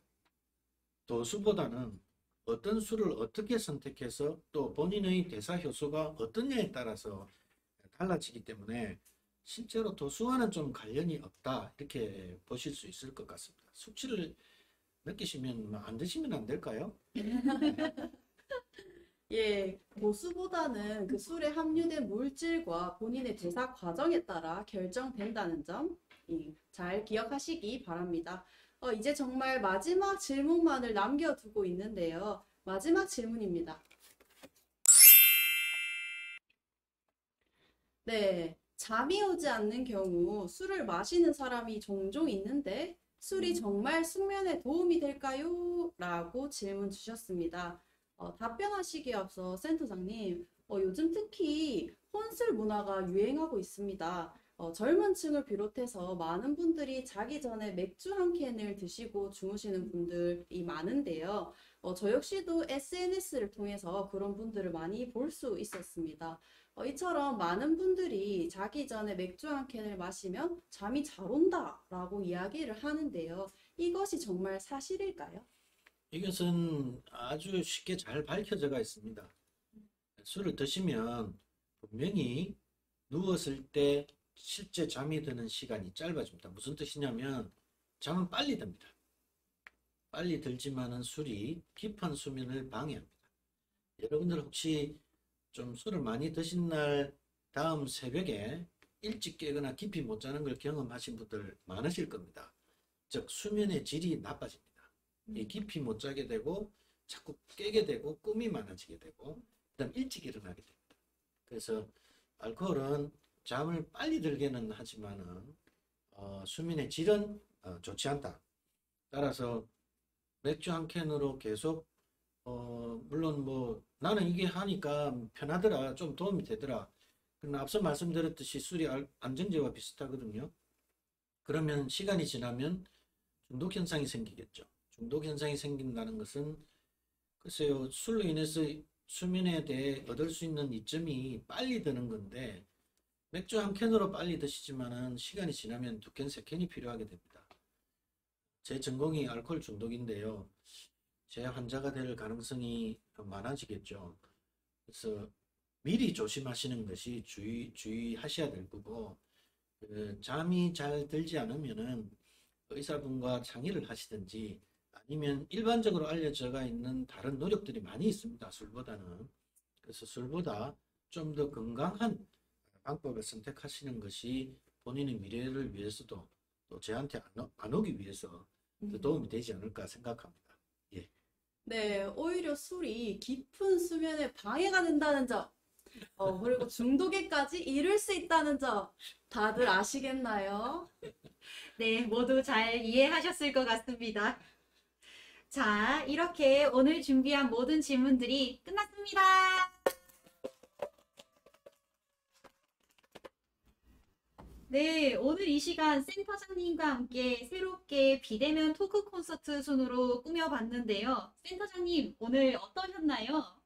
도수보다는 어떤 술을 어떻게 선택해서 또 본인의 대사 효소가 어떠냐에 따라서 달라지기 때문에 실제로 도수와는 좀 관련이 없다, 이렇게 보실 수 있을 것 같습니다. 숙취를 느끼시면 안 드시면 안 될까요? 예, 도수보다는 그 술에 함유된 물질과 본인의 대사 과정에 따라 결정된다는 점, 잘 기억하시기 바랍니다. 이제 정말 마지막 질문만을 남겨두고 있는데요. 마지막 질문입니다. 네, 잠이 오지 않는 경우 술을 마시는 사람이 종종 있는데 술이 정말 숙면에 도움이 될까요? 라고 질문 주셨습니다. 답변하시기에 앞서 센터장님, 요즘 특히 혼술 문화가 유행하고 있습니다. 젊은 층을 비롯해서 많은 분들이 자기 전에 맥주 한 캔을 드시고 주무시는 분들이 많은데요. 저 역시도 SNS를 통해서 그런 분들을 많이 볼 수 있었습니다. 이처럼 많은 분들이 자기 전에 맥주 한 캔을 마시면 잠이 잘 온다라고 이야기를 하는데요. 이것이 정말 사실일까요? 이것은 아주 쉽게 잘 밝혀져가 있습니다. 술을 드시면 분명히 누웠을 때 실제 잠이 드는 시간이 짧아집니다. 무슨 뜻이냐면 잠은 빨리 듭니다. 빨리 들지만은 술이 깊은 수면을 방해합니다. 여러분들 혹시 좀 술을 많이 드신 날 다음 새벽에 일찍 깨거나 깊이 못 자는 걸 경험하신 분들 많으실 겁니다. 즉 수면의 질이 나빠집니다. 이 깊이 못 자게 되고 자꾸 깨게 되고 꿈이 많아지게 되고 그다음 일찍 일어나게 됩니다. 그래서 알코올은 잠을 빨리 들게는 하지만은 수면의 질은 좋지 않다. 따라서 맥주 한 캔으로 계속 물론 뭐 나는 이게 하니까 편하더라, 좀 도움이 되더라. 그러나 앞서 말씀드렸듯이 술이 안정제와 비슷하거든요. 그러면 시간이 지나면 중독 현상이 생기겠죠. 중독 현상이 생긴다는 것은 글쎄요, 술로 인해서 수면에 대해 얻을 수 있는 이점이 빨리 드는 건데 맥주 한 캔으로 빨리 드시지만은 시간이 지나면 두 캔, 세 캔이 필요하게 됩니다. 제 전공이 알코올 중독인데요. 제 환자가 될 가능성이 많아지겠죠. 그래서 미리 조심하시는 것이 주의하셔야 될 거고, 잠이 잘 들지 않으면은 의사분과 상의를 하시든지 아니면 일반적으로 알려져가 있는 다른 노력들이 많이 있습니다. 술보다는. 그래서 술보다 좀 더 건강한 방법을 선택하시는 것이 본인의 미래를 위해서도 또 저한테 안 오기 위해서 더 도움이 되지 않을까 생각합니다. 예. 네, 오히려 술이 깊은 수면에 방해가 된다는 점, 그리고 중독에까지 이를 수 있다는 점, 다들 아시겠나요? 네, 모두 잘 이해하셨을 것 같습니다. 자, 이렇게 오늘 준비한 모든 질문들이 끝났습니다. 네, 오늘 이 시간 센터장님과 함께 새롭게 비대면 토크 콘서트 순으로 꾸며봤는데요. 센터장님, 오늘 어떠셨나요?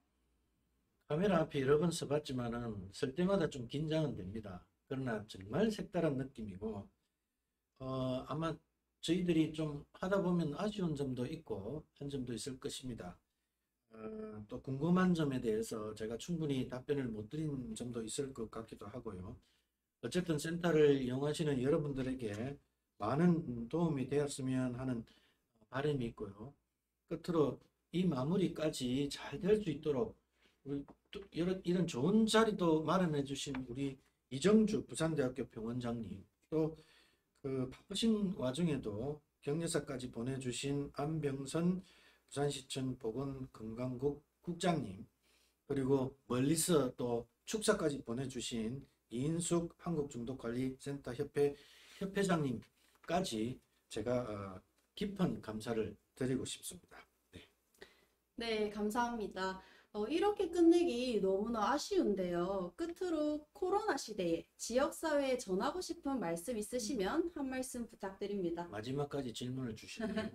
카메라 앞에 여러 번 서봤지만은 쓸 때마다 좀 긴장은 됩니다. 그러나 정말 색다른 느낌이고, 아마 저희들이 좀 하다 보면 아쉬운 점도 있고 한 점도 있을 것입니다. 또 궁금한 점에 대해서 제가 충분히 답변을 못 드린 점도 있을 것 같기도 하고요. 어쨌든 센터를 이용하시는 여러분들에게 많은 도움이 되었으면 하는 바람이 있고요. 끝으로 이 마무리까지 잘 될 수 있도록 우리 또 이런 좋은 자리도 마련해 주신 우리 이정주 부산대학교 병원장님, 또 그 바쁘신 와중에도 격려사까지 보내주신 안병선 부산시청 보건건강국 국장님, 그리고 멀리서 또 축사까지 보내주신 이인숙 한국중독관리센터 협회장님까지 제가 깊은 감사를 드리고 싶습니다. 네. 네, 감사합니다. 이렇게 끝내기 너무나 아쉬운데요. 끝으로 코로나 시대에 지역사회에 전하고 싶은 말씀 있으시면 한 말씀 부탁드립니다. 마지막까지 질문을 주시네요.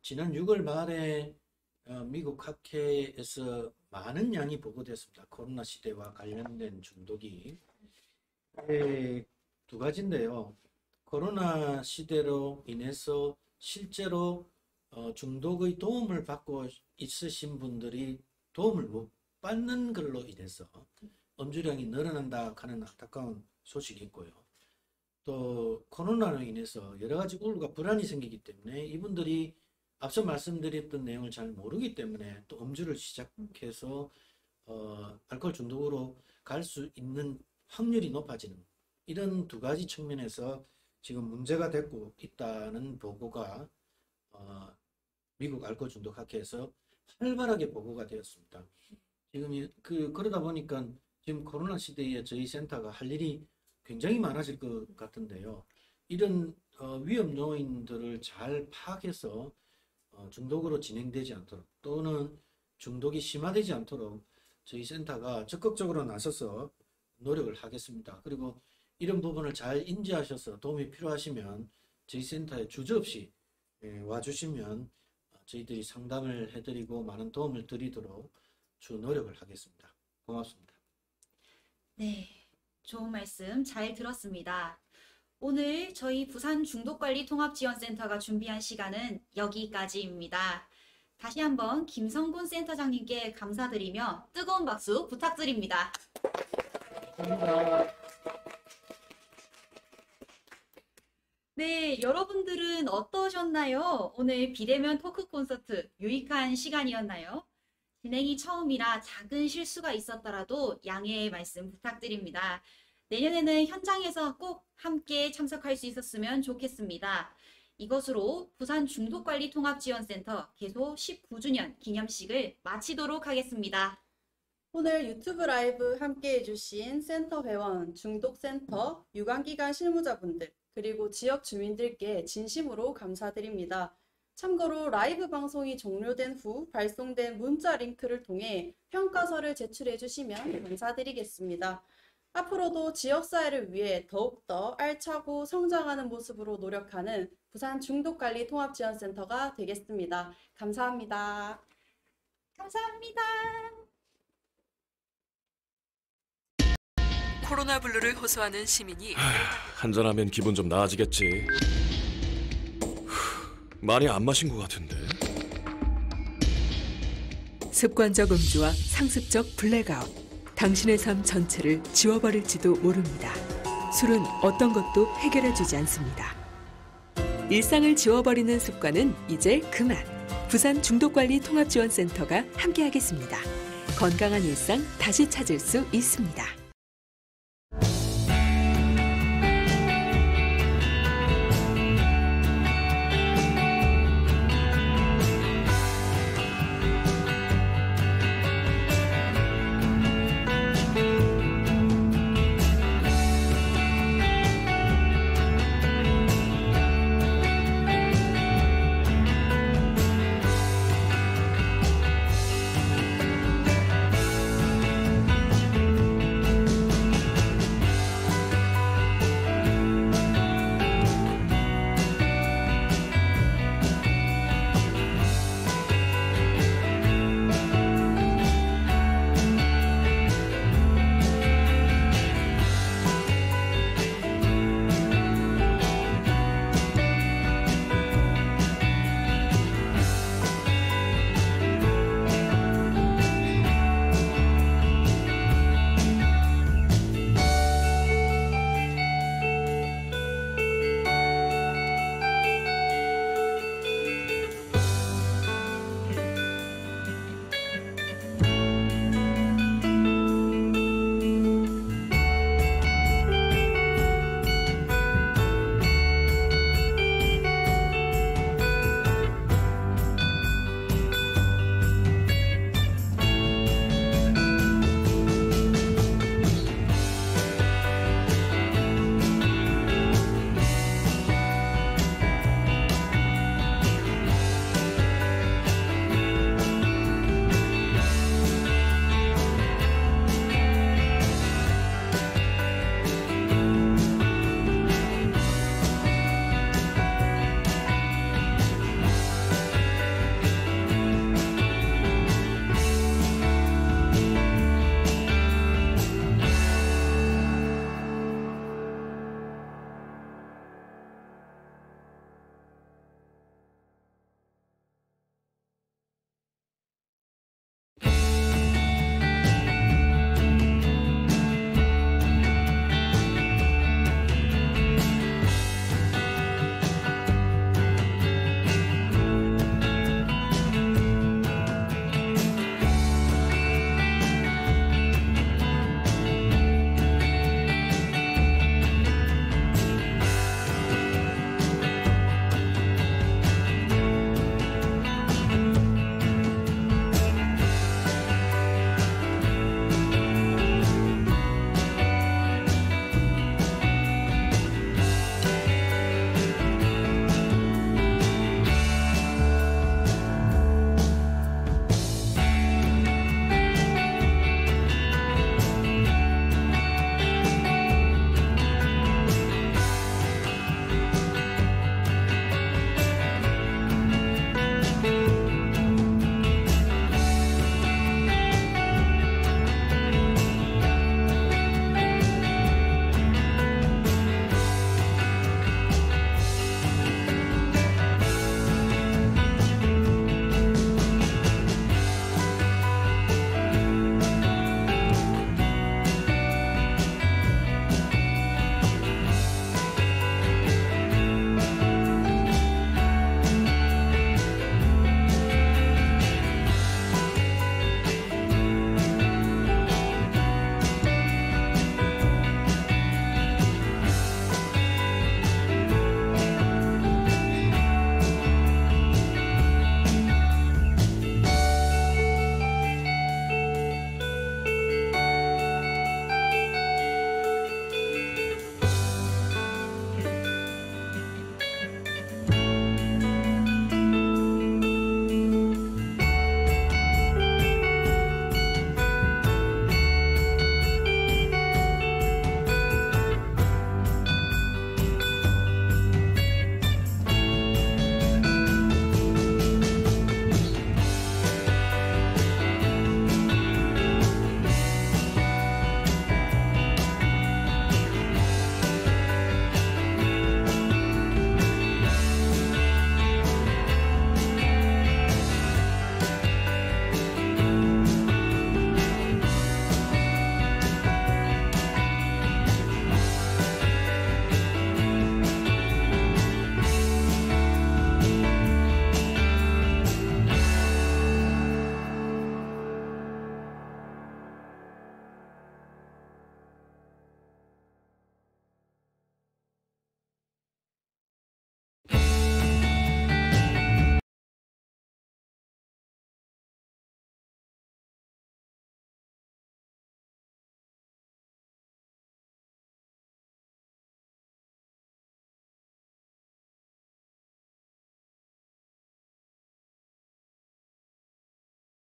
지난 6월 말에 미국 학회에서 많은 양이 보고됐습니다. 코로나 시대와 관련된 중독이. 두 가지인데요. 코로나 시대로 인해서 실제로 중독의 도움을 받고 있으신 분들이 도움을 못 받는 걸로 인해서 음주량이 늘어난다 하는 안타까운 소식이 있고요. 또 코로나로 인해서 여러 가지 우울과 불안이 생기기 때문에 이분들이 앞서 말씀드렸던 내용을 잘 모르기 때문에 또 음주를 시작해서 알코올 중독으로 갈 수 있는 확률이 높아지는, 이런 두 가지 측면에서 지금 문제가 되고 있다는 보고가 미국 알코올 중독 학회에서 활발하게 보고가 되었습니다. 지금 그러다 보니까 지금 코로나 시대에 저희 센터가 할 일이 굉장히 많아질 것 같은데요. 이런 위험 요인들을 잘 파악해서 중독으로 진행되지 않도록, 또는 중독이 심화되지 않도록 저희 센터가 적극적으로 나서서 노력을 하겠습니다. 그리고 이런 부분을 잘 인지하셔서 도움이 필요하시면 저희 센터에 주저없이 와주시면 저희들이 상담을 해드리고 많은 도움을 드리도록 주 노력을 하겠습니다. 고맙습니다. 네, 좋은 말씀 잘 들었습니다. 오늘 저희 부산 중독관리통합지원센터가 준비한 시간은 여기까지입니다. 다시 한번 김성곤 센터장님께 감사드리며 뜨거운 박수 부탁드립니다. 네, 여러분들은 어떠셨나요? 오늘 비대면 토크 콘서트 유익한 시간이었나요? 진행이 처음이라 작은 실수가 있었더라도 양해의 말씀 부탁드립니다. 내년에는 현장에서 꼭 함께 참석할 수 있었으면 좋겠습니다. 이것으로 부산 중독관리통합지원센터 개소 19주년 기념식을 마치도록 하겠습니다. 오늘 유튜브 라이브 함께 해주신 센터 회원, 중독센터, 유관기관 실무자분들, 그리고 지역 주민들께 진심으로 감사드립니다. 참고로 라이브 방송이 종료된 후 발송된 문자 링크를 통해 평가서를 제출해 주시면 감사드리겠습니다. 앞으로도 지역사회를 위해 더욱더 알차고 성장하는 모습으로 노력하는 부산 중독관리통합지원센터가 되겠습니다. 감사합니다. 감사합니다. 코로나 블루를 호소하는 시민이 한잔하면 기분 좀 나아지겠지. 많이 안 마신 것 같은데. 습관적 음주와 상습적 블랙아웃, 당신의 삶 전체를 지워버릴지도 모릅니다. 술은 어떤 것도 해결해주지 않습니다. 일상을 지워버리는 습관은 이제 그만. 부산 중독관리통합지원센터가 함께하겠습니다. 건강한 일상 다시 찾을 수 있습니다.